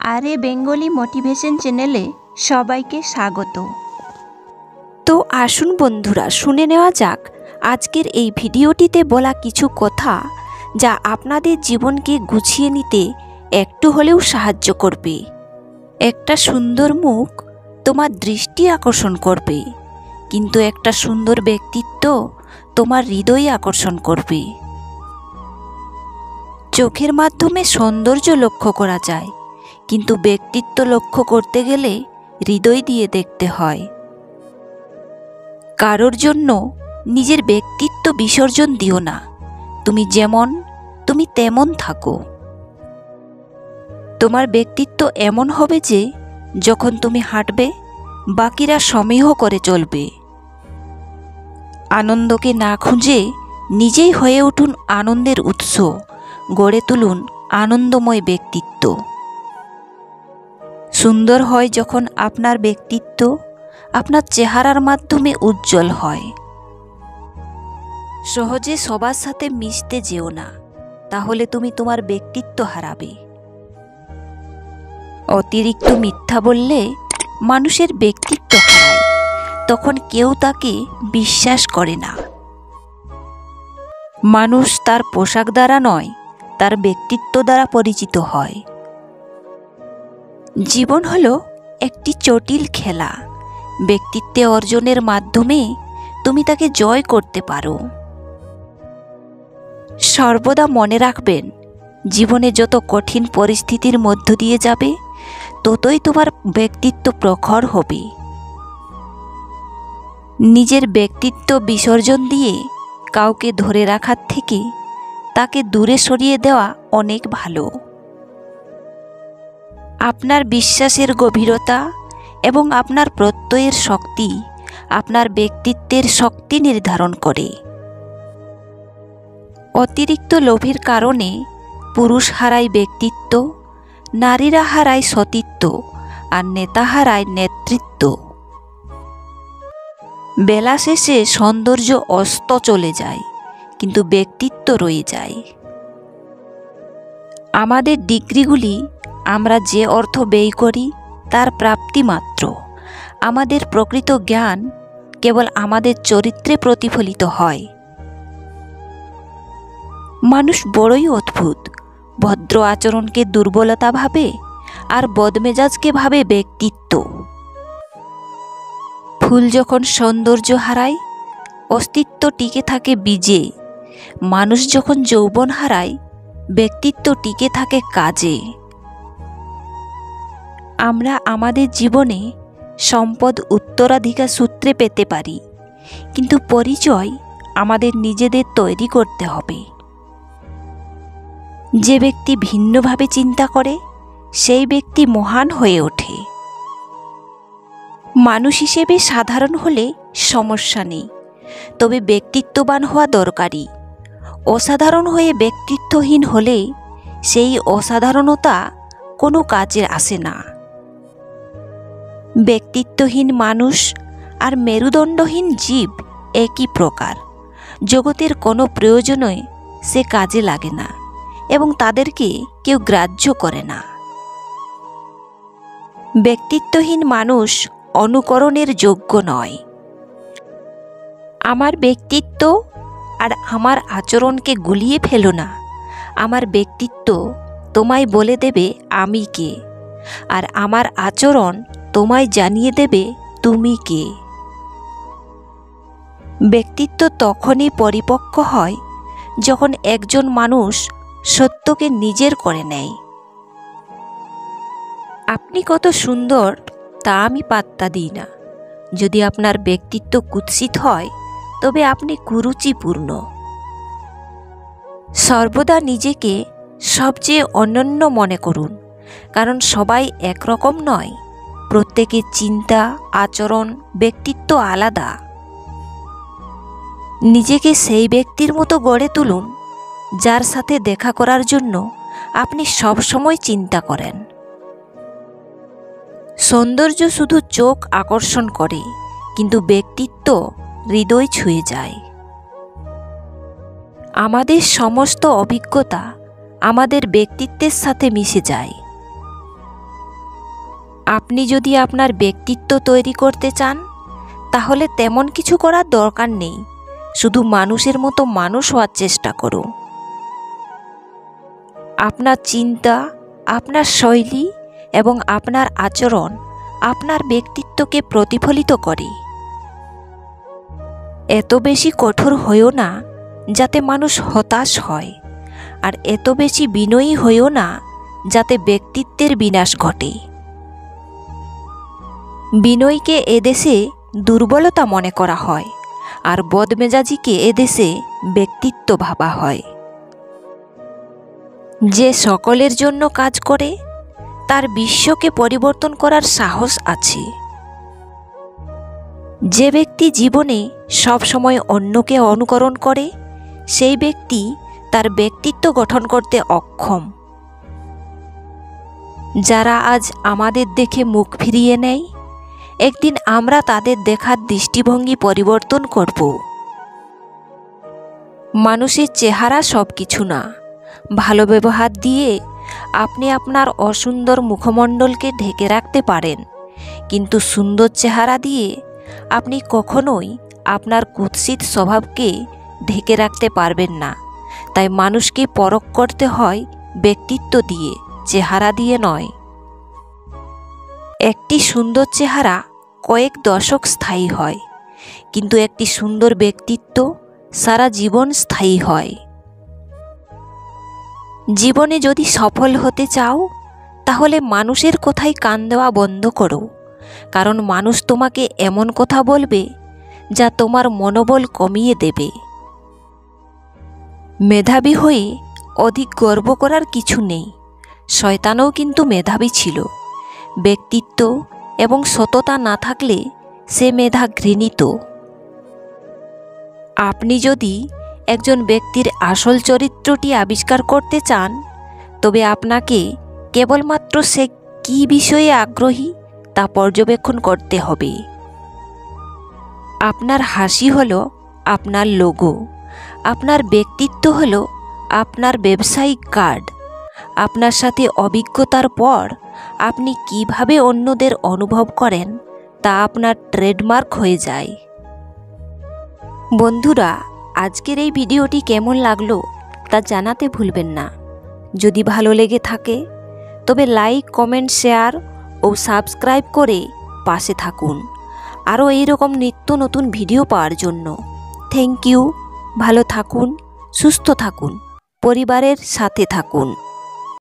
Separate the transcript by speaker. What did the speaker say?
Speaker 1: আরে Bengali motivation চ্যানেলে সবাইকে স্বাগত।
Speaker 2: তো আসুন বন্ধুরা, শুনে নেওয়া যাক আজকের এই ভিডিওটিতে বলা কিছু কথা, যা আপনাদের জীবনকে গুছিয়ে নিতে একটু হলেও সাহায্য করবে। একটা সুন্দর মুখ তোমার দৃষ্টি আকর্ষণ করবে, কিন্তু একটা সুন্দর ব্যক্তিত্ব তোমার হৃদয় আকর্ষণ করবে। চোখের মাধ্যমে সৌন্দর্য লক্ষ্য করা যায়, কিন্তু ব্যক্তিত্ব লক্ষ্য করতে গেলে হৃদয় দিয়ে দেখতে হয়। কারোর জন্য নিজের ব্যক্তিত্ব বিসর্জন দিও না। তুমি যেমন, তুমি তেমন থাকো। তোমার ব্যক্তিত্ব এমন হবে যে যখন তুমি হাঁটবে, বাকিরা সমীহ করে চলবে। আনন্দকে না খুঁজে নিজেই হয়ে উঠুন আনন্দের উৎস, গড়ে তুলুন আনন্দময় ব্যক্তিত্ব। সুন্দর হয় যখন আপনার ব্যক্তিত্ব আপনার চেহারার মাধ্যমে উজ্জ্বল হয়। সহজে সবার সাথে মিশতে যেও না, তাহলে তুমি তোমার ব্যক্তিত্ব হারাবে। অতিরিক্ত মিথ্যা বললে মানুষের ব্যক্তিত্ব হারায়, তখন কেউ তাকে বিশ্বাস করে না। মানুষ তার পোশাক দ্বারা নয়, তার ব্যক্তিত্ব দ্বারা পরিচিত হয়। জীবন হলো একটি জটিল খেলা। ব্যক্তিত্ব অর্জনের মাধ্যমে তুমি তাকে জয় করতে পারো। সর্বদা মনে রাখবেন, জীবনে যত কঠিন পরিস্থিতির মধ্য দিয়ে যাবে, ততই তোমার ব্যক্তিত্ব প্রখর হবে। নিজের ব্যক্তিত্ব বিসর্জন দিয়ে কাউকে ধরে রাখার থেকে তাকে দূরে সরিয়ে দেওয়া অনেক ভালো। আপনার বিশ্বাসের গভীরতা এবং আপনার প্রত্যয়ের শক্তি আপনার ব্যক্তিত্বের শক্তি নির্ধারণ করে। অতিরিক্ত লোভের কারণে পুরুষ হারায় ব্যক্তিত্ব, নারীরা হারায় সতীত্ব, আর নেতা হারায় নেতৃত্ব। বেলা শেষে সৌন্দর্য অস্ত চলে যায়, কিন্তু ব্যক্তিত্ব রয়ে যায়। আমাদের ডিগ্রিগুলি আমরা যে অর্থ ব্যয় করি তার প্রাপ্তি মাত্র। আমাদের প্রকৃত জ্ঞান কেবল আমাদের চরিত্রে প্রতিফলিত হয়। মানুষ বড়ই অদ্ভুত। ভদ্র আচরণকে দুর্বলতা ভাবে, আর বদমেজাজকে ভাবে ব্যক্তিত্ব। ফুল যখন সৌন্দর্য হারায়, অস্তিত্ব টিকে থাকে বীজে। মানুষ যখন যৌবন হারায়, ব্যক্তিত্ব টিকে থাকে কাজে। আমরা আমাদের জীবনে সম্পদ উত্তরাধিকার সূত্রে পেতে পারি, কিন্তু পরিচয় আমাদের নিজেদের তৈরি করতে হবে। যে ব্যক্তি ভিন্নভাবে চিন্তা করে, সেই ব্যক্তি মহান হয়ে ওঠে। মানুষ হিসেবে সাধারণ হলে সমস্যা নেই, তবে ব্যক্তিত্ববান হওয়া দরকারি। অসাধারণ হয়ে ব্যক্তিত্বহীন হলে সেই অসাধারণতা কোনো কাজে আসে না। ব্যক্তিত্বহীন মানুষ আর মেরুদণ্ডহীন জীব একই প্রকার। জগতের কোনো প্রয়োজনে সে কাজে লাগে না, এবং তাদেরকে কেউ গ্রাহ্য করে না। ব্যক্তিত্বহীন মানুষ অনুকরণের যোগ্য নয়। আমার ব্যক্তিত্ব আর আমার আচরণকে গুলিয়ে ফেলো না। আমার ব্যক্তিত্ব তোমায় বলে দেবে আমি কে, আর আমার আচরণ তোমায় জানিয়ে দেবে তুমি কে। ব্যক্তিত্ব তখনই পরিপক্ক হয় যখন একজন মানুষ সত্যকে নিজের করে নেয়। আপনি কত সুন্দর তা আমি পাত্তা দিই না। যদি আপনার ব্যক্তিত্ব কুৎসিত হয়, তবে আপনি কুরুচিপূর্ণ। সর্বদা নিজেকে সবচেয়ে অনন্য মনে করুন, কারণ সবাই একরকম নয়। প্রত্যেকের চিন্তা, আচরণ, ব্যক্তিত্ব আলাদা। নিজেকে সেই ব্যক্তির মতো গড়ে তুলুন যার সাথে দেখা করার জন্য আপনি সবসময় চিন্তা করেন। সৌন্দর্য শুধু চোখ আকর্ষণ করে, কিন্তু ব্যক্তিত্ব হৃদয় ছুঁয়ে যায়। আমাদের সমস্ত অভিজ্ঞতা আমাদের ব্যক্তিত্বের সাথে মিশে যায়। আপনি যদি আপনার ব্যক্তিত্ব তৈরি করতে চান তাহলে তেমন কিছু করার দরকার নেই, শুধু মানুষের মতো মানুষ হওয়ার চেষ্টা করুন। আপনার চিন্তা, আপনার শৈলী এবং আপনার আচরণ আপনার ব্যক্তিত্বকে প্রতিফলিত করে। এত বেশি কঠোর হইও না যাতে মানুষ হতাশ হয়, আর এত বেশি বিনয়ী হইও না যাতে ব্যক্তিত্বের বিনাশ ঘটে। বিনয়ীকে এদেশে দুর্বলতা মনে করা হয়, আর বদমেজাজিকে এদেশে ব্যক্তিত্ব ভাবা হয়। যে সকলের জন্য কাজ করে তার বিশ্বকে পরিবর্তন করার সাহস আছে। যে ব্যক্তি জীবনে সবসময় অন্যকে অনুকরণ করে সেই ব্যক্তি তার ব্যক্তিত্ব গঠন করতে অক্ষম। যারা আজ আমাদের দেখে মুখ ফিরিয়ে নেয়, একদিন আমরা তাদের দেখার দৃষ্টিভঙ্গি পরিবর্তন করব। মানুষের চেহারা সব কিছু না। ভালো ব্যবহার দিয়ে আপনি আপনার অসুন্দর মুখমণ্ডলকে ঢেকে রাখতে পারেন, কিন্তু সুন্দর চেহারা দিয়ে আপনি কখনোই আপনার কুৎসিত স্বভাবকে ঢেকে রাখতে পারবেন না। তাই মানুষকে পরখ করতে হয় ব্যক্তিত্ব দিয়ে, চেহারা দিয়ে নয়। একটি সুন্দর চেহারা কয়েক দশক স্থায়ী হয়, কিন্তু একটি সুন্দর ব্যক্তিত্ব সারা জীবন স্থায়ী হয়। জীবনে যদি সফল হতে চাও তাহলে মানুষের কথায় কান দেওয়া বন্ধ করো, কারণ মানুষ তোমাকে এমন কথা বলবে যা তোমার মনোবল কমিয়ে দেবে। মেধাবী হয়ে অধিক গর্ব করার কিছু নেই। শয়তানও কিন্তু মেধাবী ছিল। ব্যক্তিত্ব এবং সততা না থাকলে সে মেধা ঘৃণিত। আপনি যদি একজন ব্যক্তির আসল চরিত্রটি আবিষ্কার করতে চান তবে আপনাকে কেবলমাত্র সে কী বিষয়ে আগ্রহী তা পর্যবেক্ষণ করতে হবে। আপনার হাসি হলো আপনার লোগো, আপনার ব্যক্তিত্ব হলো আপনার ব্যবসায়িক কার্ড। আপনার সাথে অভিজ্ঞতার পর আপনি কিভাবে অন্যদের অনুভব করেন তা আপনার ট্রেডমার্ক হয়ে যায়। বন্ধুরা, আজকের এই ভিডিওটি কেমন লাগলো তা জানাতে ভুলবেন না। যদি ভালো লেগে থাকে তবে লাইক, কমেন্ট, শেয়ার ও সাবস্ক্রাইব করে পাশে থাকুন আরও এইরকম নিত্য নতুন ভিডিও পাওয়ার জন্য। Thank you. ভালো থাকুন, সুস্থ থাকুন, পরিবারের সাথে থাকুন।